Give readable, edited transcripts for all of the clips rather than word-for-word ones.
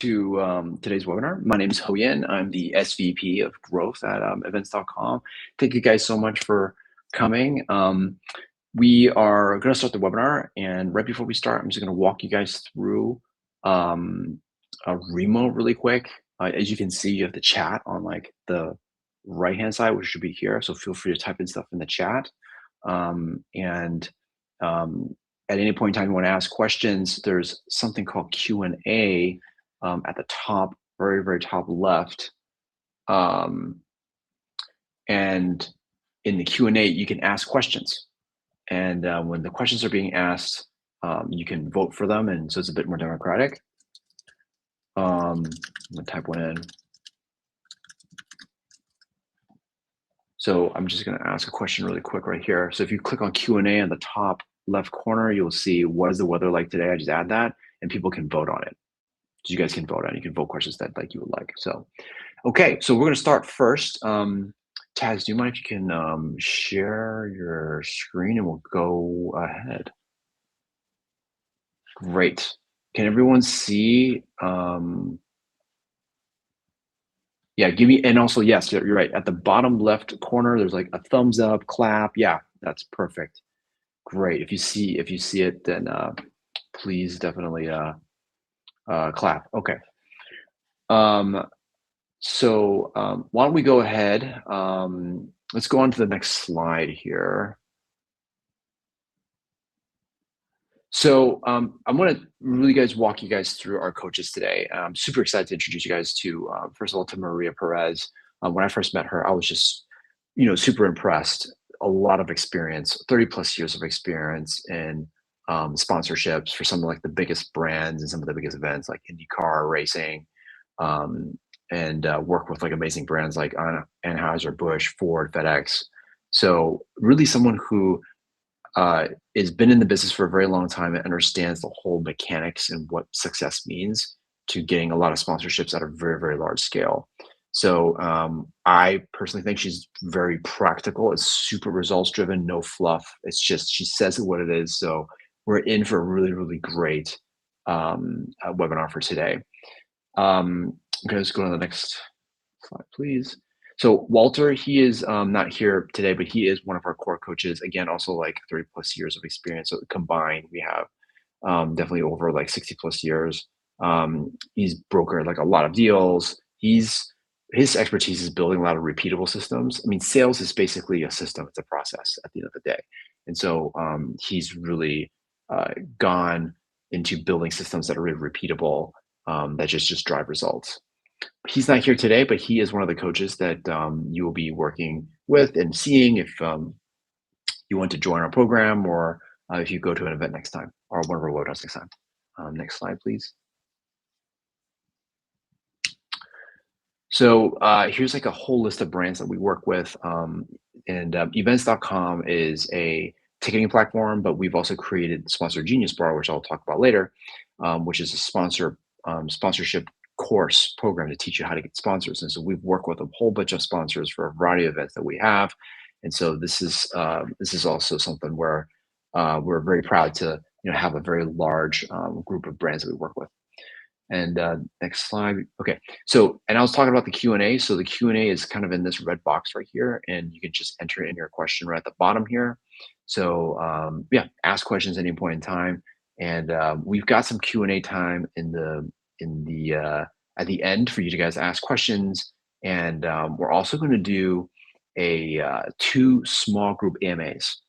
to today's webinar. My name is Ho Yen. I'm the SVP of Growth at events.com. Thank you guys so much for coming. We are going to start the webinar, and right before we start, I'm just going to walk you guys through a remote really quick. As you can see, you have the chat on like the right-hand side, which should be here. So feel free to type in stuff in the chat. At any point in time you want to ask questions, there's something called Q&A at the top, very top left. And in the Q&A, you can ask questions. And when the questions are being asked, you can vote for them. And so it's a bit more democratic. I'm gonna type one in. So I'm just gonna ask a question really quick right here. So if you click on Q&A on the top left corner, you'll see what is the weather like today. I just add that and people can vote on it. So you guys can vote on it. You can vote questions that like you would like. So, okay, so we're gonna start first. Taz, do you mind if you can share your screen and we'll go ahead? Great. Can everyone see? Yeah, give me, and also, yes, you're right. At the bottom left corner, there's like a thumbs up, clap. Yeah, that's perfect. Great. If you see it, then please definitely clap. Okay. So why don't we go ahead? Let's go on to the next slide here. So I'm going to really walk you guys through our coaches today. I'm super excited to introduce you guys to, first of all, to Maria Perez. When I first met her, I was just, super impressed. A lot of experience, 30 plus years of experience in sponsorships for some of like the biggest brands and some of the biggest events like IndyCar racing, and work with like amazing brands like Anheuser-Busch, Ford, FedEx. So really someone who has been in the business for a very long time and understands the whole mechanics and what success means to getting a lot of sponsorships at a very large scale. So I personally think she's very practical. It's super results driven, no fluff. It's just, she says it what it is. So we're in for a really great webinar for today. Okay, let's go to the next slide, please. So Walter, he is not here today, but he is one of our core coaches. Again, also like 30 plus years of experience. So combined, we have definitely over like 60 plus years. He's brokered like a lot of deals. His expertise is building a lot of repeatable systems. I mean, sales is basically a system. It's a process at the end of the day. And so he's really gone into building systems that are really repeatable, that just drive results. He's not here today, but he is one of the coaches that you will be working with and seeing if you want to join our program or if you go to an event next time or one of our webinars next time. Next slide, please. So here's like a whole list of brands that we work with. And events.com is a ticketing platform, but we've also created Sponsor Genius Bar, which I'll talk about later, which is a sponsorship course program to teach you how to get sponsors. And so we've worked with a whole bunch of sponsors for a variety of events that we have. And so this is also something where we're very proud to have a very large group of brands that we work with. And next slide. Okay, so, and I was talking about the Q&A. So the Q&A is kind of in this red box right here, and you can just enter in your question right at the bottom here. So yeah, ask questions at any point in time. And we've got some Q&A time at the end for you to guys ask questions. And we're also going to do a 2 small group AMAs,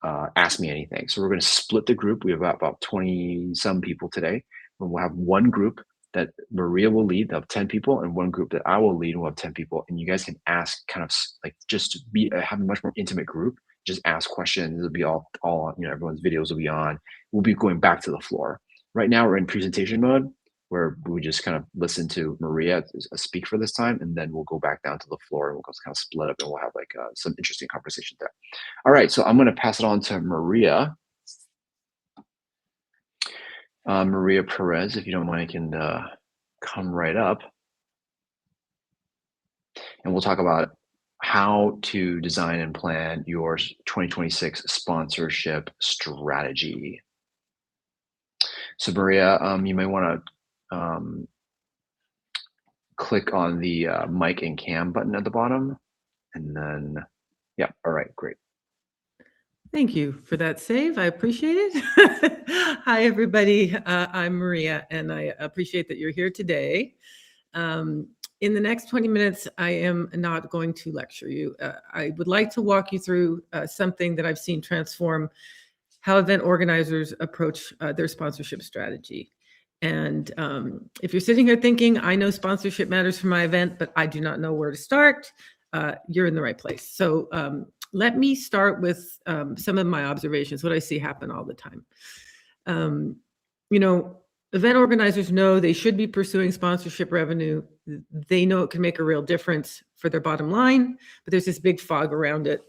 Ask Me Anything. So we're going to split the group. We have about 20 some people today. And we'll have one group that Maria will lead, they'll have 10 people, and one group that I will lead, and we'll have 10 people. And you guys can ask, kind of like just have a much more intimate group. Just ask questions. It'll be all everyone's videos will be on. We'll be going back to the floor. Right now we're in presentation mode, where we just kind of listen to Maria speak for this time, and then we'll go back down to the floor and we'll kind of split up and we'll have like some interesting conversation there. All right, so I'm going to pass it on to Maria. Maria Perez, if you don't mind, can come right up. And we'll talk about how to design and plan your 2026 sponsorship strategy. So Maria, you may want to click on the mic and cam button at the bottom. And then, yeah, all right, great. Thank you for that save. I appreciate it. Hi, everybody. I'm Maria, and I appreciate that you're here today. In the next 20 minutes, I am not going to lecture you. I would like to walk you through something that I've seen transform how event organizers approach their sponsorship strategy. And if you're sitting here thinking, I know sponsorship matters for my event, but I do not know where to start, you're in the right place. So let me start with some of my observations, what I see happen all the time. Event organizers know they should be pursuing sponsorship revenue. They know it can make a real difference for their bottom line, but there's this big fog around it.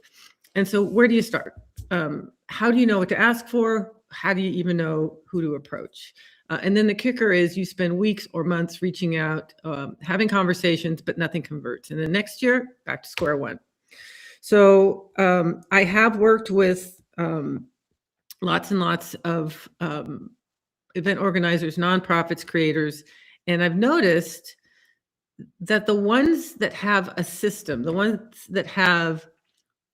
And so where do you start? How do you know what to ask for? How do you even know who to approach? And then the kicker is you spend weeks or months reaching out, having conversations, but nothing converts. And then next year, back to square one. So I have worked with lots and lots of event organizers, nonprofits, creators, and I've noticed that the ones that have a system, the ones that have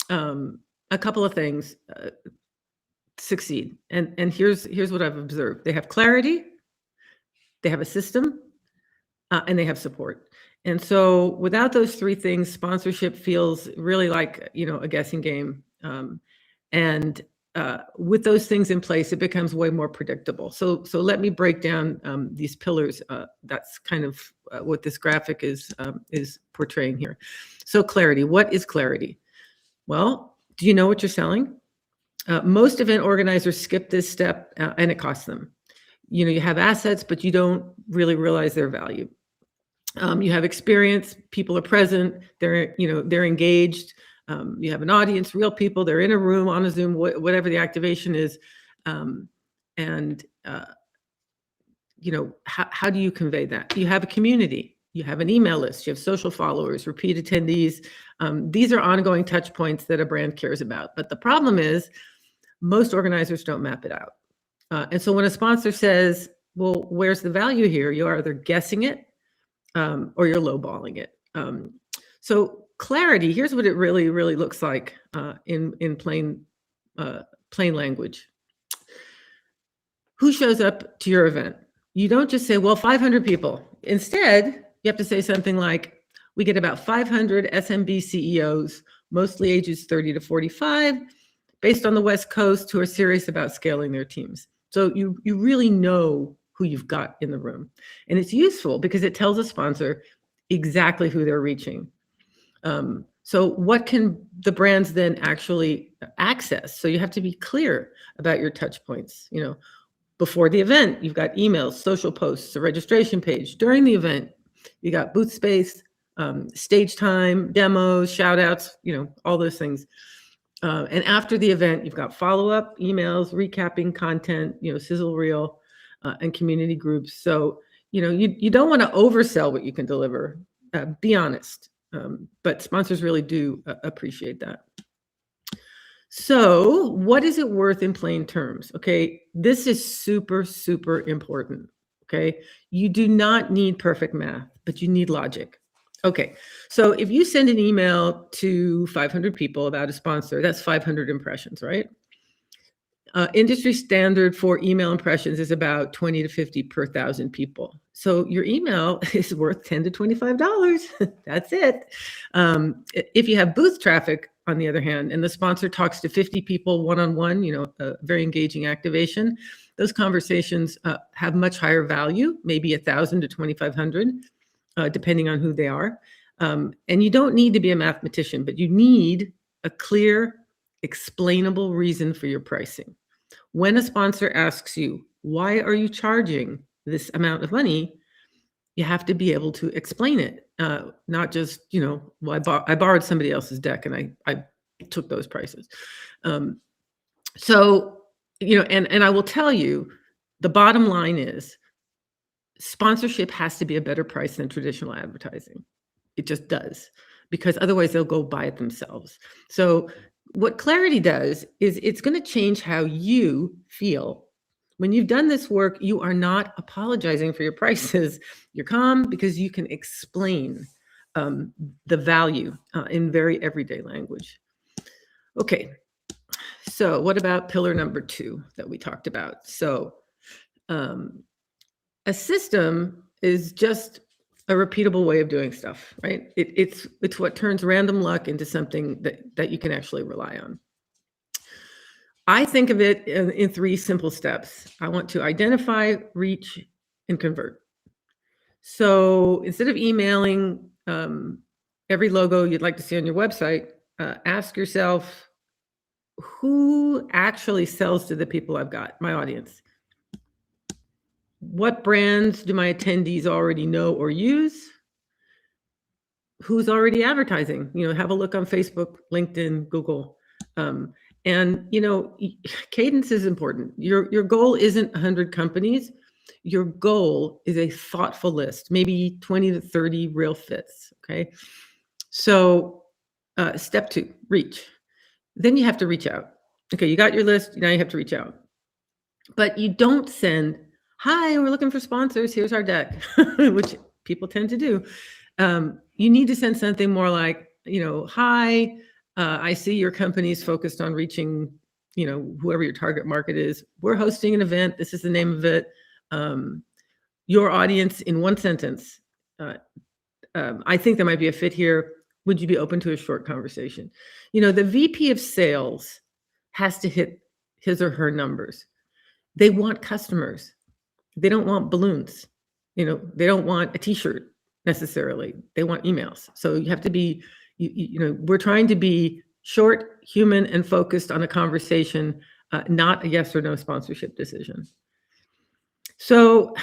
a couple of things succeed. And here's what I've observed. They have clarity, they have a system, and they have support. And so without those three things, sponsorship feels really like, a guessing game. And with those things in place, it becomes way more predictable. So let me break down these pillars. That's kind of what this graphic is portraying here. So clarity. What is clarity? Well, do you know what you're selling? Most event organizers skip this step, and it costs them. You have assets, but you don't really realize their value. You have experience, people are present, they're engaged. You have an audience, real people, they're in a room, on a Zoom, whatever the activation is. How do you convey that? You have a community, you have an email list, you have social followers, repeat attendees. These are ongoing touch points that a brand cares about. But the problem is most organizers don't map it out. And so when a sponsor says, well, where's the value here? You're either guessing it or you're lowballing it. So clarity, here's what it really, really looks like in plain language. Who shows up to your event? You don't just say, well, 500 people. Instead, you have to say something like, we get about 500 SMB CEOs, mostly ages 30 to 45, based on the West Coast, who are serious about scaling their teams. So you really know who you've got in the room. And it's useful because it tells a sponsor exactly who they're reaching. So what can the brands then actually access? So you have to be clear about your touch points. Before the event, you've got emails, social posts, a registration page. During the event, you got booth space, stage time, demos, shout outs, all those things. And after the event, you've got follow-up emails, recapping content, sizzle reel, and community groups. So, you don't want to oversell what you can deliver. Be honest. But sponsors really do appreciate that. So what is it worth in plain terms? Okay, this is super, super important. Okay, you do not need perfect math, but you need logic. Okay, so if you send an email to 500 people about a sponsor, that's 500 impressions, right? Industry standard for email impressions is about 20 to 50 per 1,000 people. So your email is worth $10 to $25. That's it. If you have booth traffic, on the other hand, and the sponsor talks to 50 people one-on-one, a very engaging activation, those conversations have much higher value, maybe 1,000 to 2,500, depending on who they are. And you don't need to be a mathematician, but you need a clear, explainable reason for your pricing. When a sponsor asks you, why are you charging this amount of money? You have to be able to explain it, not just, well, I borrowed somebody else's deck and I took those prices. And I will tell you, the bottom line is sponsorship has to be a better price than traditional advertising. It just does, because otherwise they'll go buy it themselves. So what clarity does is it's going to change how you feel When you've done this work, you are not apologizing for your prices. You're calm because you can explain the value in very everyday language. Okay, so what about pillar number 2 that we talked about? So a system is just a repeatable way of doing stuff, right? It's what turns random luck into something that you can actually rely on. I think of it in 3 simple steps. I want to identify, reach, and convert. So instead of emailing every logo you'd like to see on your website, ask yourself, who actually sells to the people I've got, my audience? What brands do my attendees already know or use? Who's already advertising? Have a look on Facebook, LinkedIn, Google. And cadence is important. Your goal isn't 100 companies. Your goal is a thoughtful list, maybe 20 to 30 real fits. Okay. So step 2, reach. Then you have to reach out. Okay, you got your list. Now you have to reach out. But you don't send, hi, we're looking for sponsors. Here's our deck, which people tend to do. You need to send something more like, hi, I see your company's focused on reaching, whoever your target market is. We're hosting an event. This is the name of it. Your audience in one sentence. I think there might be a fit here. Would you be open to a short conversation? The VP of sales has to hit his or her numbers. They want customers. They don't want balloons. They don't want a t-shirt necessarily. They want emails. So you have to be, we're trying to be short, human, and focused on a conversation, not a yes or no sponsorship decision. So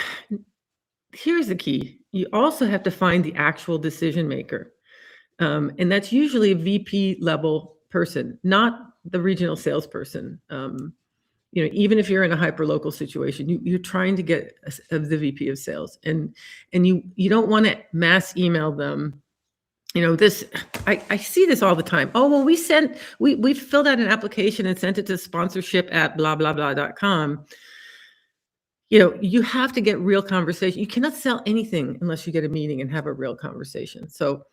here's the key. You also have to find the actual decision maker. And that's usually a VP level person, not the regional salesperson. Even if you're in a hyper-local situation, you're trying to get the VP of sales, and you don't want to mass email them. I see this all the time. Oh, well, we filled out an application and sent it to sponsorship@blah-blah-blah.com. You have to get real conversation. You cannot sell anything unless you get a meeting and have a real conversation. So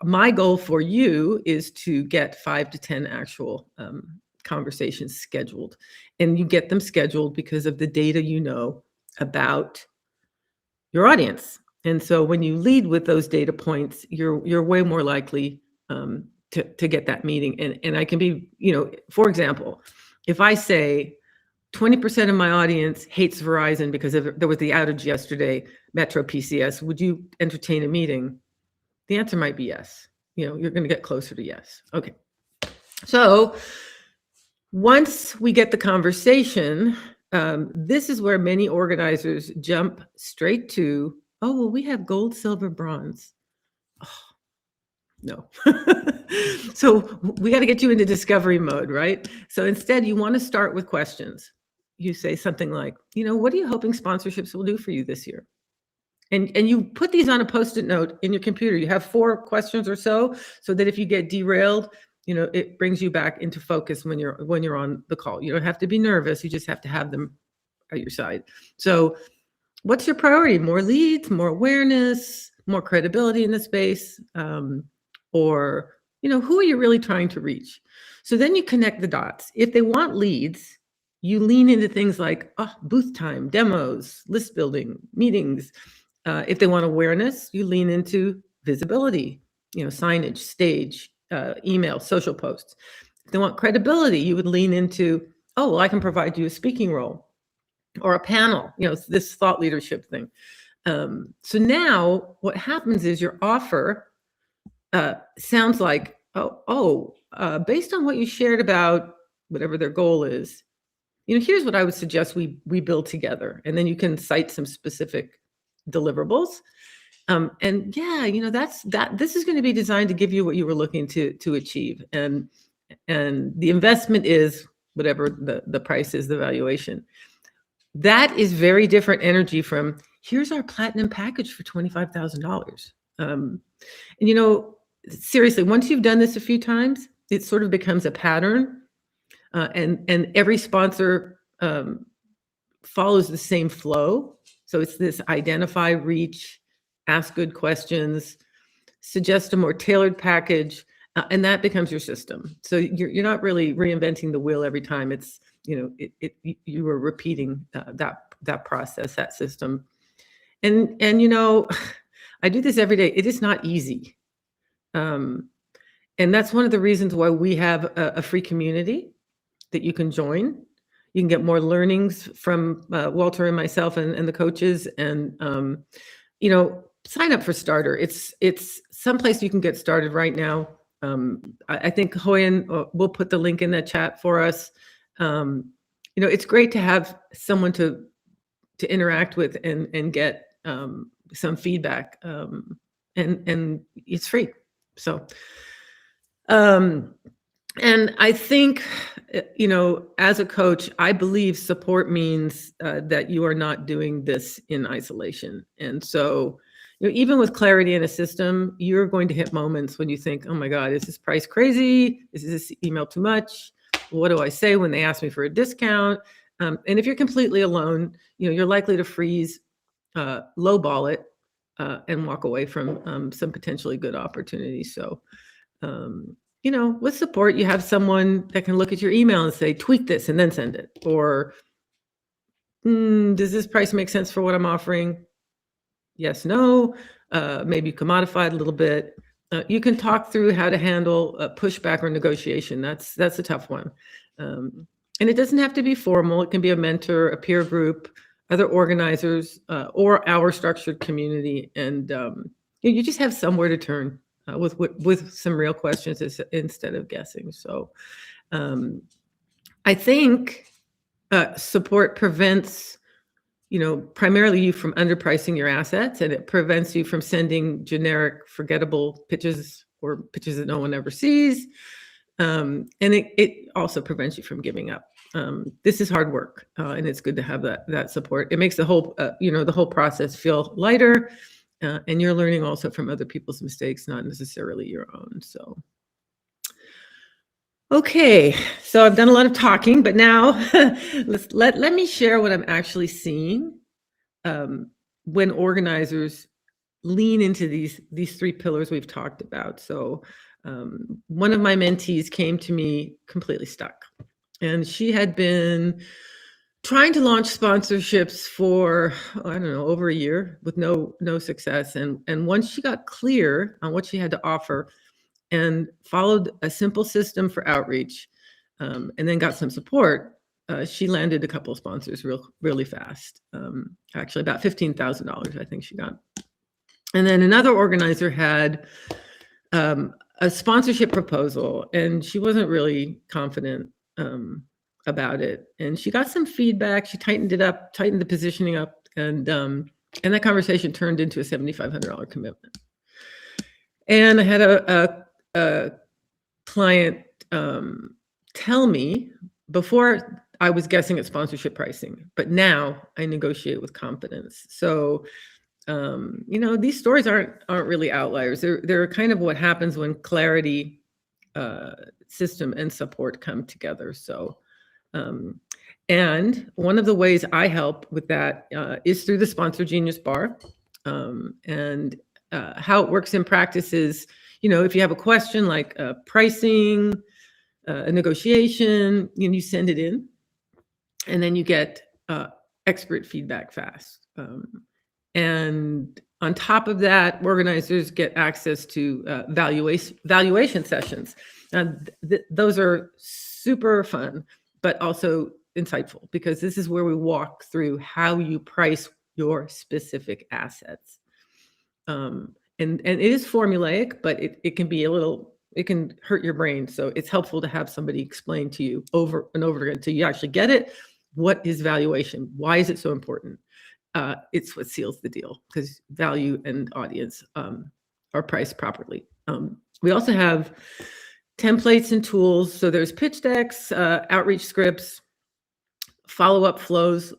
my goal for you is to get 5 to 10 actual conversations scheduled, and you get them scheduled because of the data about your audience. And so when you lead with those data points, you're way more likely to get that meeting. And I can be, for example, if I say 20% of my audience hates Verizon because there was the outage yesterday, Metro PCS, would you entertain a meeting? The answer might be yes. You're going to get closer to yes. Okay. So once we get the conversation, this is where many organizers jump straight to, oh, well, we have gold, silver, bronze. Oh, no. So we got to get you into discovery mode, right? So instead, you want to start with questions. You say something like, what are you hoping sponsorships will do for you this year? And you put these on a Post-it note in your computer. You have 4 questions or so that if you get derailed, it brings you back into focus when you're on the call. You don't have to be nervous. You just have to have them at your side. So what's your priority? More leads, more awareness, more credibility in the space, or who are you really trying to reach? So then you connect the dots. If they want leads, you lean into things like booth time, demos, list building, meetings. If they want awareness, you lean into visibility, signage, stage, email, social posts. If they want credibility, you would lean into, oh, well, I can provide you a speaking role or a panel, this thought leadership thing. So now what happens is your offer sounds like, based on what you shared about whatever their goal is, here's what I would suggest we build together. And then you can cite some specific deliverables. And yeah, this is going to be designed to give you what you were looking to achieve. And the investment is whatever the price is, the valuation. That is very different energy from, here's our platinum package for $25,000. And seriously, once you've done this a few times, it sort of becomes a pattern. And every sponsor follows the same flow. So it's this identify, reach, ask good questions, suggest a more tailored package, and that becomes your system. So you're not really reinventing the wheel every time. It's, you are repeating that process, that system. And I do this every day. It is not easy. And that's one of the reasons why we have a free community that you can join. You can get more learnings from Walter and myself and the coaches, and sign up for Starter. It's someplace you can get started right now. I think Hoyen will put the link in the chat for us. It's great to have someone to interact with and get some feedback, and it's free. So, and I think, as a coach, I believe support means that you are not doing this in isolation. And so, even with clarity in a system, you're going to hit moments when you think, oh my God, is this price crazy? Is this email too much? What do I say when they ask me for a discount? And if you're completely alone, you're likely to freeze, lowball it, and walk away from some potentially good opportunities. So, with support, you have someone that can look at your email and say, tweak this and then send it. Or, does this price make sense for what I'm offering? Yes, no. Maybe you can modify it a little bit. You can talk through how to handle pushback or negotiation. That's a tough one. And it doesn't have to be formal. It can be a mentor, a peer group, other organizers, or our structured community. And you just have somewhere to turn with some real questions instead of guessing. So I think support prevents, primarily you from underpricing your assets, and it prevents you from sending generic, forgettable pitches or pitches that no one ever sees. And it also prevents you from giving up. This is hard work, and it's good to have that support. It makes the whole, the whole process feel lighter, and you're learning also from other people's mistakes, not necessarily your own. So, okay, so I've done a lot of talking, but now let me share what I'm actually seeing when organizers lean into these three pillars we've talked about. So one of my mentees came to me completely stuck, and she had been trying to launch sponsorships for, I don't know, over a year with no success. And once she got clear on what she had to offer and followed a simple system for outreach, and then got some support, she landed a couple of sponsors really fast. Actually, about $15,000, I think she got. And then another organizer had a sponsorship proposal, and she wasn't really confident about it. And she got some feedback. She tightened it up, tightened the positioning up, and that conversation turned into a $7,500 commitment. And I had a client tell me, before I was guessing at sponsorship pricing, but now I negotiate with confidence. So, these stories aren't really outliers. They're kind of what happens when clarity, system, and support come together. So, and one of the ways I help with that is through the Sponsor Genius Bar. And how it works in practice is, if you have a question like pricing, a negotiation, you send it in, and then you get expert feedback fast. And on top of that, organizers get access to valuation sessions. Those are super fun, but also insightful, because this is where we walk through how you price your specific assets. And it is formulaic, but it can be it can hurt your brain. So it's helpful to have somebody explain to you over and over again until you actually get it. What is valuation? Why is it so important? It's what seals the deal, because value and audience are priced properly. We also have templates and tools. So there's pitch decks, outreach scripts, follow-up flows.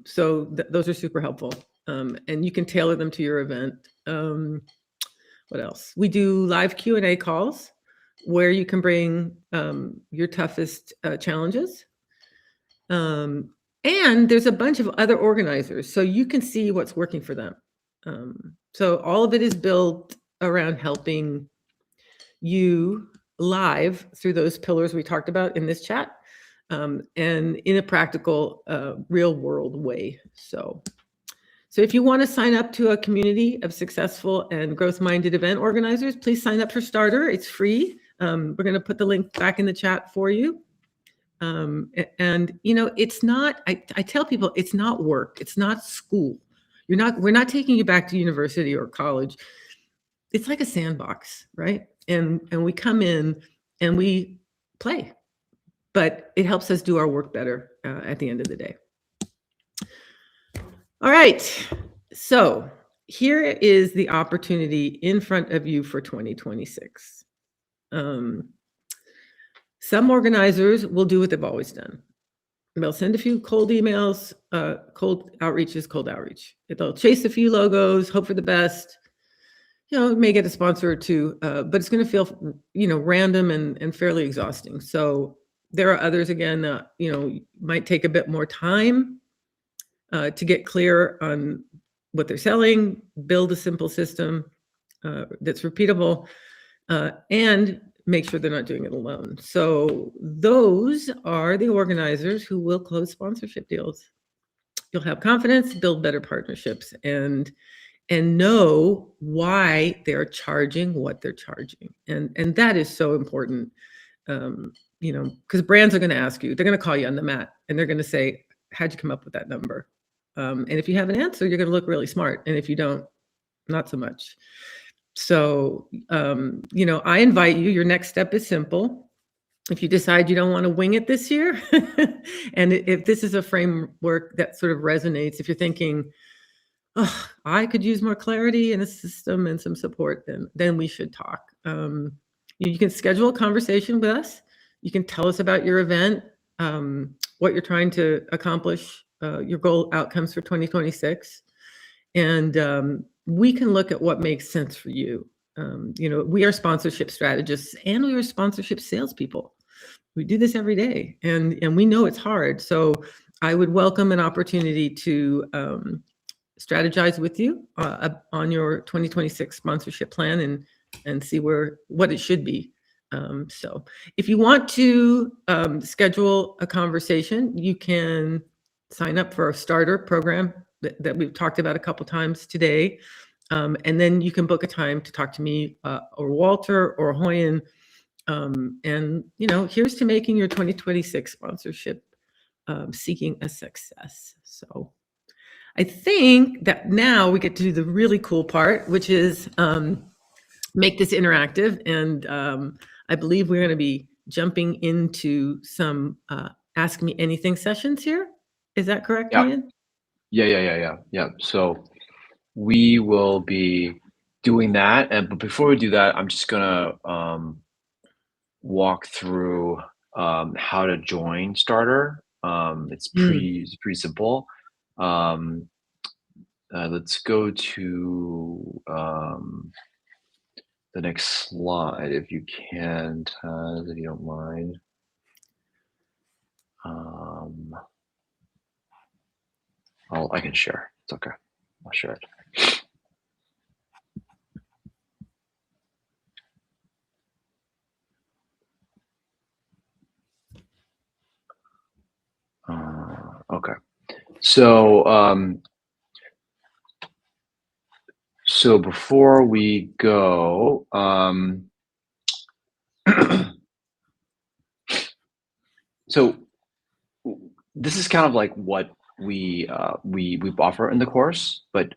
So those are super helpful. And you can tailor them to your event. What else? We do live Q&A calls where you can bring your toughest challenges. And there's a bunch of other organizers, so you can see what's working for them. So all of it is built around helping you live through those pillars we talked about in this chat, and in a practical, real world way. So if you want to sign up to a community of successful and growth-minded event organizers, please sign up for Starter. It's free. We're going to put the link back in the chat for you. And it's not, I tell people, it's not work. It's not school. We're not taking you back to university or college. It's like a sandbox, right? And we come in and we play, but it helps us do our work better at the end of the day. All right. So here is the opportunity in front of you for 2026. Some organizers will do what they've always done. They'll send a few cold emails. Cold outreach is cold outreach. They'll chase a few logos, hope for the best. May get a sponsor or two, but it's going to feel, random and fairly exhausting. So there are others, again, might take a bit more time to get clear on what they're selling, build a simple system that's repeatable, and make sure they're not doing it alone. So those are the organizers who will close sponsorship deals. You'll have confidence, build better partnerships, and know why they're charging what they're charging. And that is so important, because brands are going to ask you, they're going to call you on the mat, and they're going to say, how'd you come up with that number? And if you have an answer, you're going to look really smart. And if you don't, not so much. So, I invite you, your next step is simple. If you decide you don't want to wing it this year, and if this is a framework that sort of resonates, if you're thinking, oh, I could use more clarity in a system and some support, then we should talk. You can schedule a conversation with us. You can tell us about your event, what you're trying to accomplish, your goal outcomes for 2026. And we can look at what makes sense for you. We are sponsorship strategists and we are sponsorship salespeople. We do this every day, and we know it's hard. So I would welcome an opportunity to strategize with you on your 2026 sponsorship plan and see what it should be. So if you want to schedule a conversation, you can sign up for a starter program that we've talked about a couple times today. And then you can book a time to talk to me or Walter or Hoyen. And, here's to making your 2026 sponsorship seeking a success. So I think that now we get to do the really cool part, which is make this interactive. And I believe we're going to be jumping into some Ask Me Anything sessions here. Is that correct, Yeah. Ryan? Yeah. So we will be doing that. But before we do that, I'm just gonna walk through how to join Starter. It's pretty simple. Let's go to the next slide if you can, Taz, if you don't mind. I can share. It's okay. I'll share it. Okay. So before we go, so this is kind of like what we offer in the course, but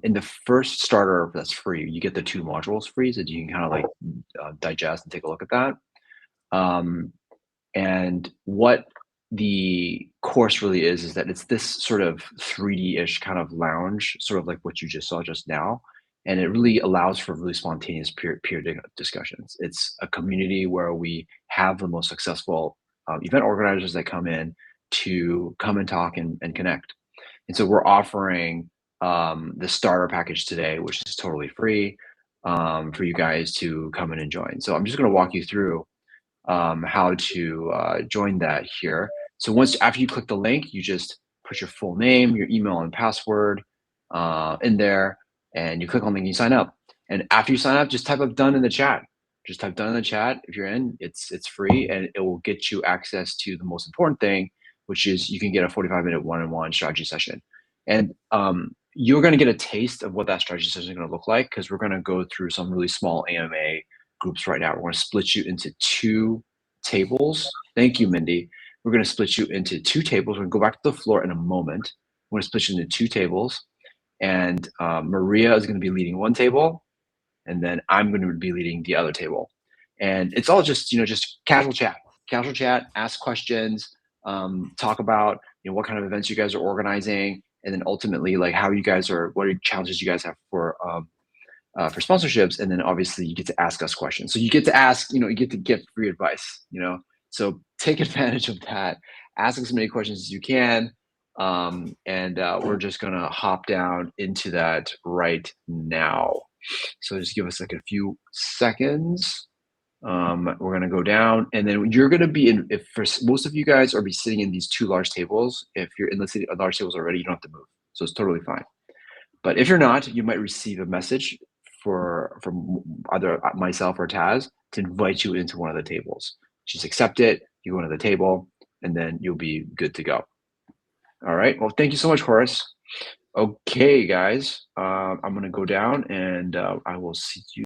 in the first starter that's free, you get the 2 modules free, so you can kind of like digest and take a look at that. And what the course really is that it's this sort of 3D-ish kind of lounge, sort of like what you just saw just now. And it really allows for really spontaneous peer discussions. It's a community where we have the most successful event organizers that come in to come and talk and connect. And so we're offering the starter package today, which is totally free for you guys to come in and join. So I'm just going to walk you through how to join that here. So after you click the link, you just put your full name, your email and password in there, and you click on the link and you sign up. And after you sign up, just type up done in the chat. Just type done in the chat. If you're in, it's free, and it will get you access to the most important thing, which is you can get a 45-minute one-on-one strategy session. And you're going to get a taste of what that strategy session is going to look like, because we're going to go through some really small AMA groups right now. We're going to split you into 2 tables. Thank you, Mindy. We're going to split you into 2 tables. We're going to go back to the floor in a moment. We're going to split you into 2 tables, and Maria is going to be leading one table, and then I'm going to be leading the other table. And it's all just, just casual chat, ask questions, talk about, what kind of events you guys are organizing, and then ultimately, like, what are challenges you guys have for sponsorships. And then obviously you get to ask us questions. So you get to ask, you get to get free advice, so take advantage of that. Ask as many questions as you can. And we're just going to hop down into that right now. So just give us like a few seconds. We're going to go down, and then you're going to be in, if for most of you guys are be sitting in these 2 large tables. If you're in the large tables already, you don't have to move. So it's totally fine. But if you're not, you might receive a message from either myself or Taz to invite you into one of the tables. Just accept it, you go into the table, and then you'll be good to go. All right. Well, thank you so much, Horace. Okay, guys, I'm going to go down, and I will see you.